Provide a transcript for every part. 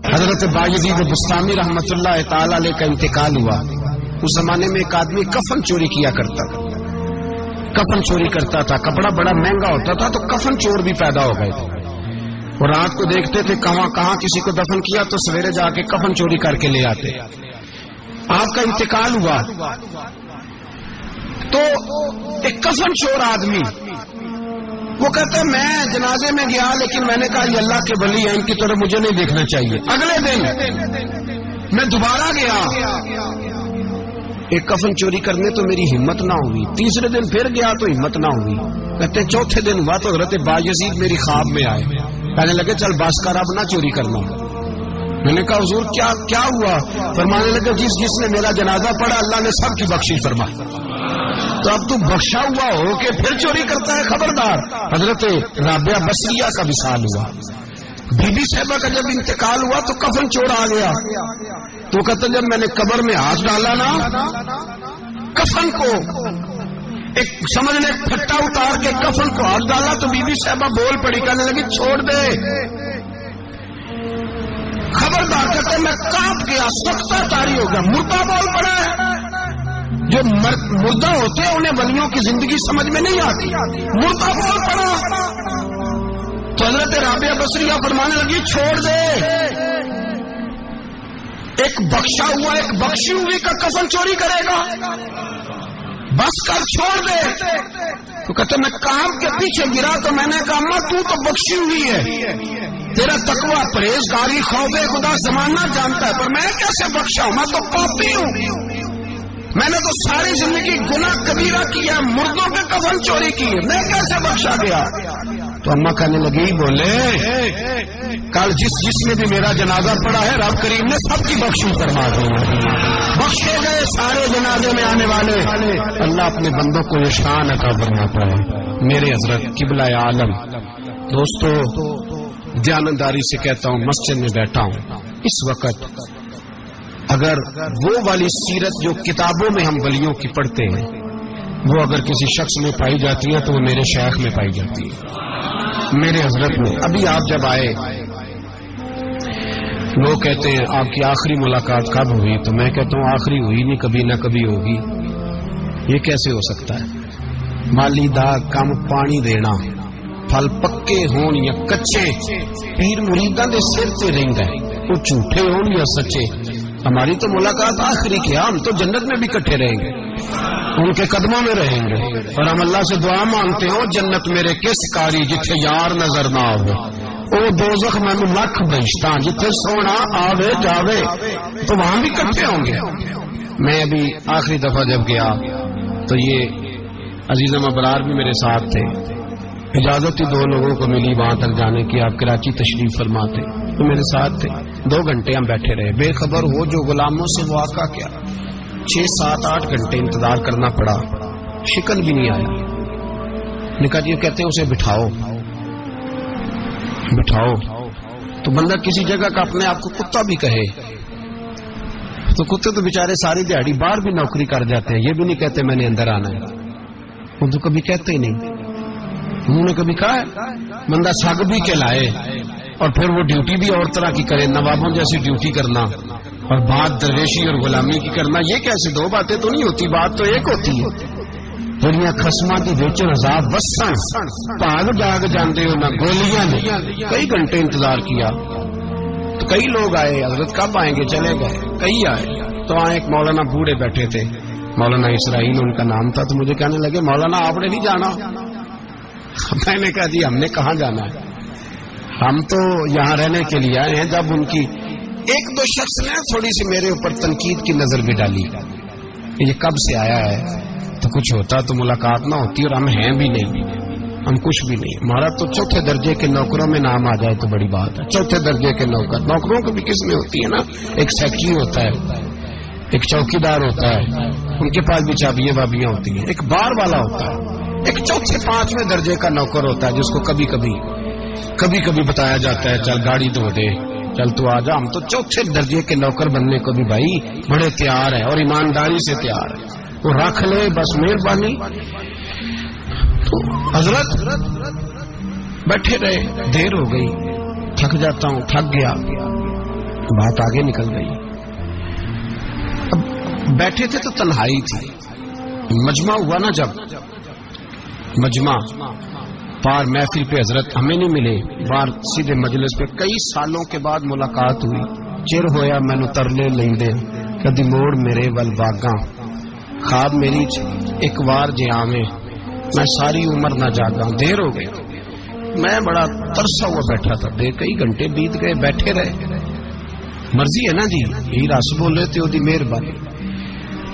حضرت بایزید بستامی رحمت اللہ تعالی علیہ کا انتقال ہوا. اس زمانے میں ایک آدمی کفن چوری کیا کرتا تھا. کفن چوری کرتا تھا، کپڑا بڑا مہنگا ہوتا تھا تو کفن چور بھی پیدا ہو گئے تھے. اور رات کو دیکھتے تھے کہاں کہاں کسی کو دفن کیا تو سویرے جا کے کفن چوری کر کے لے آتے. آپ کا انتقال ہوا تو ایک کفن چور آدمی وہ کہتے میں جنازے میں گیا لیکن میں نے کہا یہ اللہ کے ولی ہیں، ان کی طرح مجھے نہیں دیکھنا چاہیے. اگلے دن میں دوبارہ گیا ایک کفن چوری کرنے تو میری ہمت نہ ہوئی. تیسرے دن پھر گیا تو ہمت نہ ہوئی. کہتے چوتھے دن ہوا تو حضرت بایزید میری خواب میں آئے. کہنے لگے چل بس کر اب نہ چوری کرنا. میں نے کہا حضور کیا ہوا؟ فرمانے لگے جس نے میرا جنازہ پڑھا اللہ نے سب کی بخشش فرمائی. تو اب تو بخشا ہوا ہو کہ پھر چوری کرتا ہے، خبردار. حضرت رابعہ بصریہ کا وصال ہوا. بی بی صاحبہ کا جب انتقال ہوا تو کفن چور آ گیا. تو کہتے جب میں نے قبر میں ہاتھ ڈالا نا کفن کو ایک سمجھ لے پھٹا اتار کے کفن کو ہاتھ ڈالا تو بی بی صاحبہ بول پڑی، کہنے لگی چھوڑ دے، خبردار. کہتے میں کانپ گیا، سختہ تاری ہو گیا. مردہ بول پڑا ہے. جو مردہ ہوتے ہیں انہیں ولیوں کی زندگی سمجھ میں نہیں آتی. مردہ بول پڑا تو حضرت رابعہ بصریہ فرمانے لگی چھوڑ دے، ایک بخشا ہوا ایک بخشی ہوئی کا کفن چوری کرے گا، بس کر چھوڑ دے. تو کہتے میں کام کے پیچھے گرا تو میں نے کہا ماں تو بخشی ہوئی ہے، تیرا تقوی پرہیزگاری خوف خدا زمانہ جانتا ہے، پر میں کیسے بخشا ہوں؟ میں تو پاپی ہوں، میں نے تو ساری زندگی گناہ کبیرہ کیا، مردوں کے کفن چوری کی، میں کیسے بخشا گیا؟ تو اماں کہنے لگی بولے کل جس نے بھی میرا جنازہ پڑھا ہے رب کریم نے سب کی بخشش فرما دی. بخشے گئے سارے جنازے میں آنے والے. اللہ اپنے بندوں کو یہ شان عطا فرماتا ہے. میرے حضرت قبلہ عالم دوستو، دیانتداری سے کہتا ہوں مسجد میں بیٹھا ہوں اس وقت، اگر وہ والی سیرت جو کتابوں میں ہم ولیوں کی پڑھتے ہیں وہ اگر کسی شخص میں پائی جاتی ہے تو وہ میرے شیخ میں پائی جاتی ہے، میرے حضرت میں. ابھی آپ جب آئے لوگ کہتے ہیں آپ کی آخری ملاقات کب ہوئی؟ تو میں کہتا ہوں آخری ہوئی نہیں، کبھی نہ کبھی ہوگی. یہ کیسے ہو سکتا ہے؟ مالی دا کم پانی دینا، پھل پکے ہون یا کچے، پیر مریداں دے سر تے رہندا ہے، وہ جھوٹے ہون یا سچے. ہماری تو ملاقات آخری کی، ہم تو جنت میں بھی کٹھے رہیں گے، ان کے قدموں میں رہیں گے. اور ہم اللہ سے دعا مانگتے ہوں جنت میرے کس کاری جتھے یار نظر نہ آوے، او دوزخ میں لکھ بہشتاں جتھے سونا آوے جاوے، تو وہاں بھی کٹھے ہوں گے. میں ابھی آخری دفعہ جب گیا تو یہ عزیزم ابرار بھی میرے ساتھ تھے. اجازت ہی 2 لوگوں کو ملی وہاں تک جانے کی، آپ کراچی تشریف فرما تھے تو میرے ساتھ تھے. 2 گھنٹے ہم بیٹھے رہے، بے خبر ہو جو غلاموں سے واقعہ کیا. 6, 7, 8 گھنٹے انتظار کرنا پڑا، شکن بھی نہیں آیا. نکاح جی کہتے ہیں اسے بٹھاؤ تو بندہ کسی جگہ کا اپنے آپ کو کتا بھی کہے تو کتے تو بیچارے ساری دیہڑی باہر بھی نوکری کر جاتے ہیں، یہ بھی نہیں کہتے میں نے اندر آنا ہے. وہ تو کبھی کہتے ہی نہیں. انہوں نے کبھی کہا ہے بندہ سگ بھی کے لائے اور پھر وہ ڈیوٹی بھی اور طرح کی کرے، نوابوں جیسی ڈیوٹی کرنا اور بات درویشی اور غلامی کی کرنا، یہ کیسے 2 باتیں تو نہیں ہوتی، بات تو ایک ہوتی ہے. دنیا خسماں دی ویچن عذاب وسن پاگ جاگ جاندے ہو نہ گولیاں نے. کئی گھنٹے انتظار کیا تو کئی لوگ آئے، حضرت کب آئیں گے؟ چلے گئے. کئی آئے تو وہاں ایک مولانا بوڑھے بیٹھے تھے، مولانا اسرائیل ان کا نام تھا. تو مجھے کہنے لگے مولانا آپ نے نہیں جانا؟ میں نے کہا جی ہم نے کہاں جانا ہے، ہم تو یہاں رہنے کے لیے آئے ہیں. جب ان کی 1-2 شخص نے تھوڑی سی میرے اوپر تنقید کی نظر بھی ڈالی کہ یہ کب سے آیا ہے، تو کچھ ہوتا تو ملاقات نہ ہوتی، اور ہم ہیں بھی نہیں، ہم کچھ بھی نہیں. ہمارا تو 4تھے درجے کے نوکروں میں نام آ جائے تو بڑی بات ہے. 4تھے درجے کے نوکروں کو بھی کس میں ہوتی ہے نا، ایک سیکٹری ہوتا ہے، ایک چوکیدار ہوتا ہے، ان کے پاس بھی چابیاں وابیاں ہوتی ہیں، ایک بار والا ہوتا ہے، ایک 4تھے 5ویں درجے کا نوکر ہوتا ہے جس کو کبھی کبھی بتایا جاتا ہے چل گاڑی دھو دے، چل تو آ جا. ہم تو 4تھے درجے کے نوکر بننے کو بھی بھائی بڑے تیار ہیں اور ایمانداری سے تیار ہیں. وہ رکھ لے بس مہربانی. تو حضرت بیٹھے رہے، دیر ہو گئی، تھک جاتا ہوں، تھک گیا. بات آگے نکل گئی. اب بیٹھے تھے تو تنہائی تھی. مجمع ہوا نا جب مجمع پار محفل پہ حضرت ہمیں نہیں ملے, باہر سیدھے مجلس پہ کئی سالوں کے بعد ملاقات ہوئی. چر ہویا مینو ترلے لیندے کدی موڑ میرے ول واگاں, خواب میری ایک وار جے آویں میں ساری عمر نہ جاگاں. دیر ہو گئی, میں بڑا ترسا ہوا بیٹھا تھا. کئی گھنٹے بیت گئے, بیٹھے رہے. مرضی ہے نا جی, یہی رس بولے تو دی مہربانی.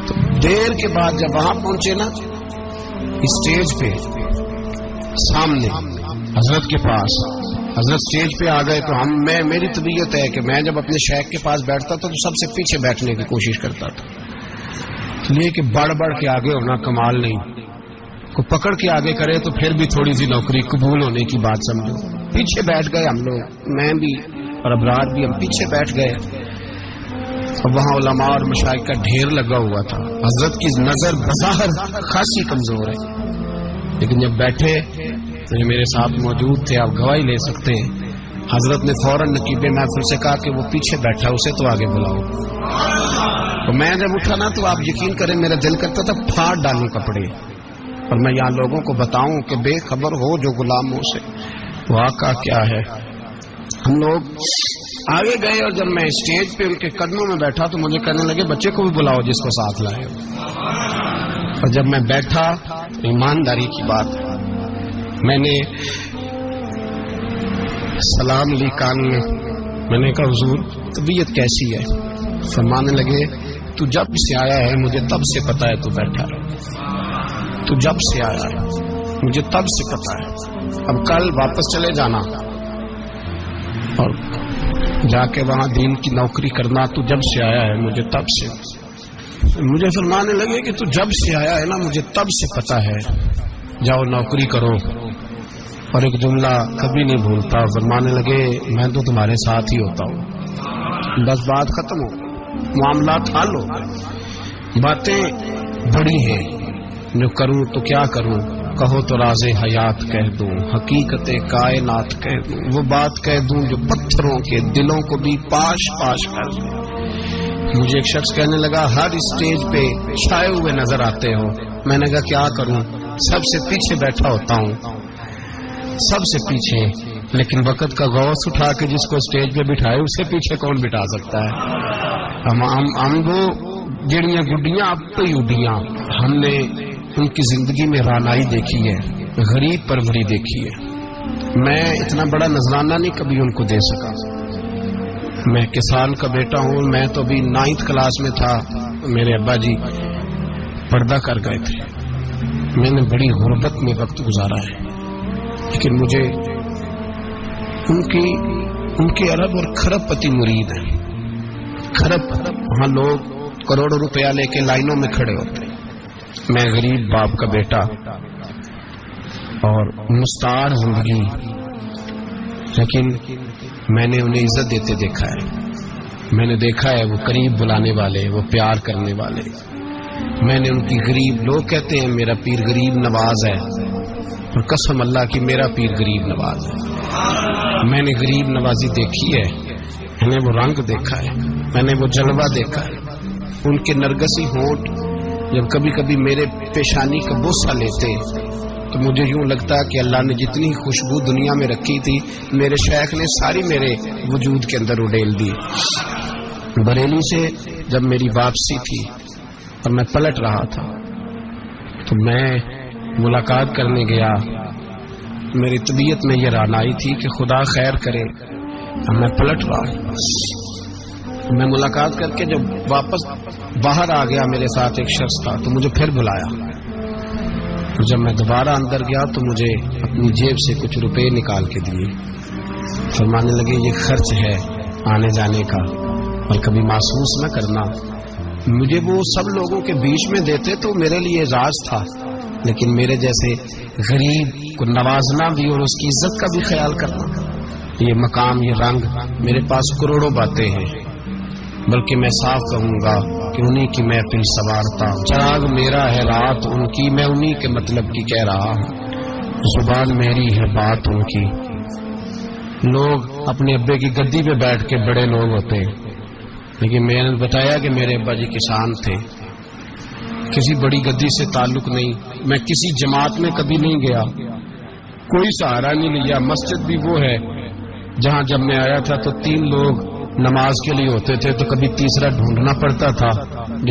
تو دیر کے بعد جب وہاں پہنچے نا اسٹیج پہ سامنے حضرت کے پاس, حضرت اسٹیج پہ آ گئے تو میری طبیعت ہے کہ میں جب اپنے شیخ کے پاس بیٹھتا تھا تو سب سے پیچھے بیٹھنے کی کوشش کرتا تھا, اس لیے کہ بڑھ کے آگے ہونا کمال نہیں. کو پکڑ کے آگے کرے تو پھر بھی تھوڑی سی نوکری قبول ہونے کی بات سمجھو. پیچھے بیٹھ گئے ہم لوگ, میں بھی اور ابرار بھی, ہم پیچھے بیٹھ گئے. اب وہاں علماء اور مشائخ کا ڈھیر لگا ہوا تھا. حضرت کی نظر بظاہر خاصی کمزور ہے, لیکن جب بیٹھے جو میرے ساتھ موجود تھے, آپ گواہی لے سکتے ہیں, حضرت نے فوراً نقیب محفل سے کہا کہ وہ پیچھے بیٹھا اسے تو آگے بلاؤ. تو میں جب اٹھا نا تو آپ یقین کریں میرا دل کرتا تھا پھاڑ ڈالوں کپڑے اور میں یہاں لوگوں کو بتاؤں کہ بے خبر ہو جو غلاموں سے واقعہ کیا ہے. ہم لوگ آگے گئے اور جب میں اسٹیج پہ ان کے قدموں میں بیٹھا تو مجھے کہنے لگے بچے کو بھی بلاؤ جس کو ساتھ لائے. اور جب میں بیٹھا, ایمانداری کی بات, میں نے سلام لی کان میں. میں نے کہا حضور طبیعت کیسی ہے؟ فرمانے لگے تو جب سے آیا ہے مجھے تب سے پتا ہے تو بیٹھا رہا. تو جب سے آیا ہے مجھے تب سے پتا ہے, اب کل واپس چلے جانا اور جا کے وہاں دین کی نوکری کرنا. تو جب سے آیا ہے مجھے تب سے. مجھے فرمانے لگے کہ تو جب سے آیا ہے نا مجھے تب سے پتا ہے, جاؤ نوکری کرو. اور ایک جملہ کبھی نہیں بھولتا, فرمانے لگے میں تو تمہارے ساتھ ہی ہوتا ہوں. بس بات ختم ہو, معاملات حل ہو گئے. باتیں بڑی ہیں, جو کروں تو کیا کروں, کہو تو راز حیات کہہ دوں, حقیقت کائنات کہہ دوں, وہ بات کہہ دوں جو پتھروں کے دلوں کو بھی پاش پاش کر دوں. مجھے ایک شخص کہنے لگا ہر اسٹیج پہ چھائے ہوئے نظر آتے ہو. میں نے کہا کیا کروں, سب سے پیچھے بیٹھا ہوتا ہوں, سب سے پیچھے. لیکن وقت کا غوث اٹھا کے جس کو اسٹیج پہ بٹھائے اسے پیچھے کون بٹھا سکتا ہے. ہم وہ جڑیاں گڈیاں اب تو ہی اڈیاں. ہم نے ان کی زندگی میں رانائی دیکھی ہے, غریب پروری دیکھی ہے. میں اتنا بڑا نذرانہ نہیں کبھی ان کو دے سکا. میں کسان کا بیٹا ہوں. میں تو ابھی 9th کلاس میں تھا, میرے ابا جی پردہ کر گئے تھے. میں نے بڑی غربت میں وقت گزارا ہے, لیکن مجھے ان کے ارب اور کھرب پتی مرید ہیں. کھرب وہاں لوگ کروڑوں روپیہ لے کے لائنوں میں کھڑے ہوتے ہیں. میں غریب باپ کا بیٹا اور مستعار زندگی, لیکن میں نے انہیں عزت دیتے دیکھا ہے. میں نے دیکھا ہے وہ قریب بلانے والے, وہ پیار کرنے والے. میں نے ان کی غریب, لوگ کہتے ہیں میرا پیر غریب نواز ہے, اور قسم اللہ کی میرا پیر غریب نواز ہے. میں نے غریب نوازی دیکھی ہے, میں نے وہ رنگ دیکھا ہے, میں نے وہ جلوہ دیکھا ہے. ان کے نرگسی ہونٹ جب کبھی کبھی میرے پیشانی کا بوسہ لیتے تو مجھے یوں لگتا کہ اللہ نے جتنی خوشبو دنیا میں رکھی تھی میرے شیخ نے ساری میرے وجود کے اندر اڈیل دی. بریلی سے جب میری واپسی تھی اور میں پلٹ رہا تھا تو میں ملاقات کرنے گیا. میری طبیعت میں یہ رانائی تھی کہ خدا خیر کرے, میں پلٹ رہا. میں ملاقات کر کے جب واپس باہر آ گیا, میرے ساتھ ایک شخص تھا تو مجھے پھر بلایا. جب میں دوبارہ اندر گیا تو مجھے اپنی جیب سے کچھ روپے نکال کے دیے. فرمانے لگے یہ خرچ ہے آنے جانے کا, اور کبھی محسوس نہ کرنا. مجھے وہ سب لوگوں کے بیچ میں دیتے تو میرے لیے اعزاز تھا, لیکن میرے جیسے غریب کو نوازنا بھی اور اس کی عزت کا بھی خیال کرنا, یہ مقام, یہ رنگ. میرے پاس کروڑوں باتیں ہیں, بلکہ میں صاف کہوں گا کہ انہی کی محفل سوارتا. چراغ میرا ہے رات ان کی, میں انہی کے مطلب کی کہہ رہا ہوں. زبان میری ہے بات ان کی. لوگ اپنے ابے کی گدی پہ بیٹھ کے بڑے لوگ ہوتے ہیں, لیکن میں نے بتایا کہ میرے ابا جی کسان تھے، کسی بڑی گدی سے تعلق نہیں، میں کسی جماعت میں کبھی نہیں گیا، کوئی سہارا نہیں لیا۔ مسجد بھی وہ ہے جہاں جب میں آیا تھا تو 3 لوگ نماز کے لیے ہوتے تھے، تو کبھی تیسرا ڈھونڈنا پڑتا تھا۔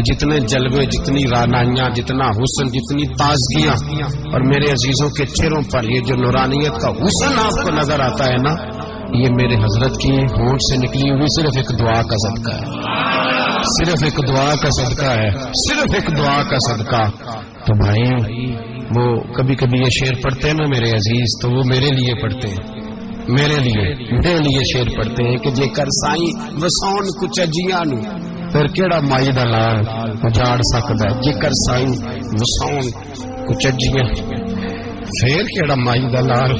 جتنے جلوے، جتنی رانائیاں، جتنا حسن، جتنی تازگیاں، اور میرے عزیزوں کے چہروں پر یہ جو نورانیت کا حسن آپ کو نظر آتا ہے نا، یہ میرے حضرت کی ہونٹ سے نکلی ہوئی صرف ایک دعا کا صدقہ ہے، صرف ایک دعا کا صدقہ ہے، صرف ایک دعا کا صدقہ۔ تو بھائی وہ کبھی کبھی یہ شعر پڑھتے ہیں نا میرے عزیز، تو وہ میرے لیے پڑھتے ہیں، میرے لیے شعر پڑھتے ہیں کہ جے کر سائیں وسون کچھ اجیاں نو پھر کیڑا مائی دا لال اجاڑ سکدا ہے، جے کر سائیں وسون کچھ اجیاں پھر کیڑا مائی دا لال۔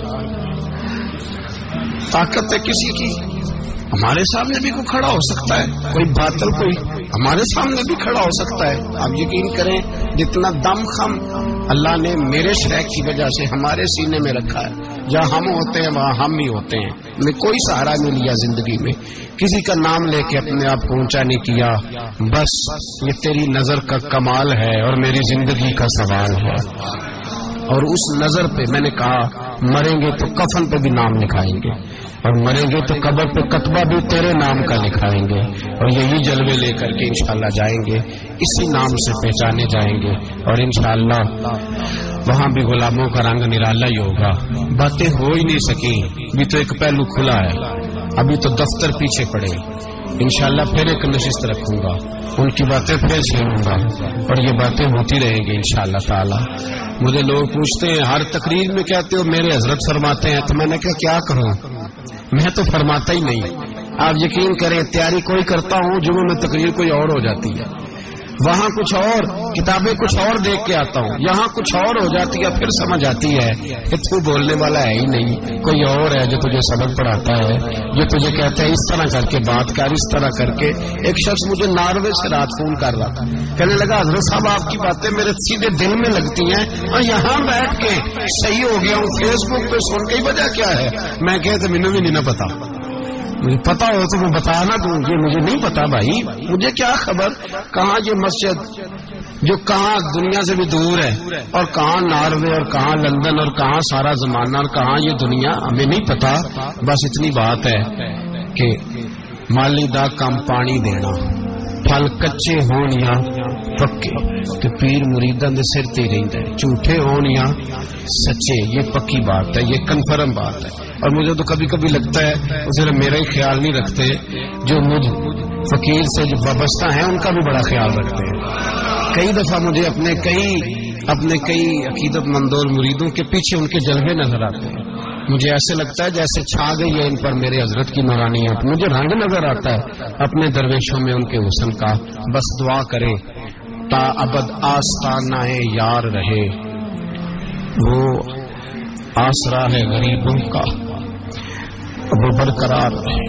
طاقت ہے کسی کی، ہمارے سامنے بھی کوئی کھڑا ہو سکتا ہے، کوئی باطل کوئی ہمارے سامنے بھی کھڑا ہو سکتا ہے۔ آپ یقین کریں جتنا دم خم اللہ نے میرے شریک کی وجہ سے ہمارے سینے میں رکھا ہے، جہاں ہم ہوتے ہیں وہاں ہم ہی ہوتے ہیں۔ میں کوئی سہارا نہیں لیا زندگی میں، کسی کا نام لے کے اپنے آپ کو اونچا نہیں کیا، بس یہ تیری نظر کا کمال ہے اور میری زندگی کا سوال ہے۔ اور اس نظر پہ میں نے کہا مریں گے تو کفن پہ بھی نام لکھائیں گے، اور مریں گے تو قبر پہ کتبہ بھی تیرے نام کا لکھائیں گے، اور یہی جلوے لے کر کے انشاءاللہ جائیں گے، اسی نام سے پہچانے جائیں گے، اور انشاءاللہ وہاں بھی غلاموں کا رنگ نرالا ہی ہوگا۔ باتیں ہو ہی نہیں سکیں، بھی تو ایک پہلو کھلا ہے، ابھی تو دفتر پیچھے پڑے، انشاءاللہ پھر ایک نشست رکھوں گا، ان کی باتیں پھر چھیڑوں گا، اور یہ باتیں ہوتی رہیں گی انشاءاللہ تعالی۔ مجھے لوگ پوچھتے ہیں ہر تقریر میں کہتے ہو میرے حضرت فرماتے ہیں، تو میں نے کہا کیا کروں، میں تو فرماتا ہی نہیں۔ آپ یقین کریں تیاری کوئی کرتا ہوں، جمعہ میں تقریر کوئی اور ہو جاتی ہے، وہاں کچھ اور، کتابیں کچھ اور دیکھ کے آتا ہوں، یہاں کچھ اور ہو جاتی ہے، پھر سمجھ آتی ہے کہ تو بولنے والا ہے ہی نہیں، کوئی اور ہے جو تجھے سبق پڑھاتا ہے، جو تجھے کہتا ہے اس طرح کر کے بات کر، اس طرح کر کے۔ ایک شخص مجھے ناروے سے رات فون کر رہا تھا، کہنے لگا حضرت صاحب آپ کی باتیں میرے سیدھے دل میں لگتی ہیں، اور یہاں بیٹھ کے صحیح ہو گیا ہوں، فیس بک پہ سن کے وجہ کیا ہے؟ میں کہتے مجھے بھی نہیں پتا، مجھے پتا ہو تو میں بتانا دوں، یہ مجھے نہیں پتا بھائی، مجھے کیا خبر کہاں یہ مسجد جو کہاں دنیا سے بھی دور ہے، اور کہاں ناروے اور کہاں لندن اور کہاں سارا زمانہ اور کہاں یہ دنیا، ہمیں نہیں پتا۔ بس اتنی بات ہے کہ مالی دا کم پانی دینا، پھل کچے ہون یا پکے تو پیر مریداں دے سر تے رہندا ہے، جھوٹے ہون یا سچے، یہ پکی بات ہے، یہ کنفرم بات ہے۔ اور مجھے تو کبھی کبھی لگتا ہے وہ صرف میرا ہی خیال نہیں رکھتے، جو مجھ فقیر سے جو وابستہ ہیں ان کا بھی بڑا خیال رکھتے ہیں۔ کئی دفعہ مجھے اپنے کئی عقیدت مندوں مریدوں کے پیچھے ان کے جلوے نظر آتے ہیں، مجھے ایسے لگتا ہے جیسے چھا گئی ہے ان پر میرے حضرت کی نورانیت، مجھے رنگ نظر آتا ہے اپنے درویشوں میں ان کے حسن کا۔ بس دعا کریں تا ابد آستانہ یار رہے، وہ آسرا ہے غریبوں کا، وہ برقرار رہے،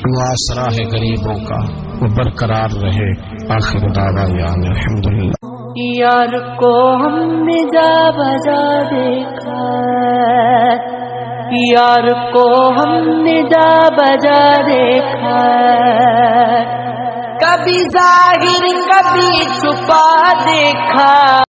وہ آسرا ہے غریبوں کا، وہ برقرار رہے۔ آخر دعوانا الحمدللہ۔ یار کو ہم نے جا بجا دیکھا، یار کو ہم نے جا بجا دیکھا، کبھی ظاہر کبھی چھپا دیکھا۔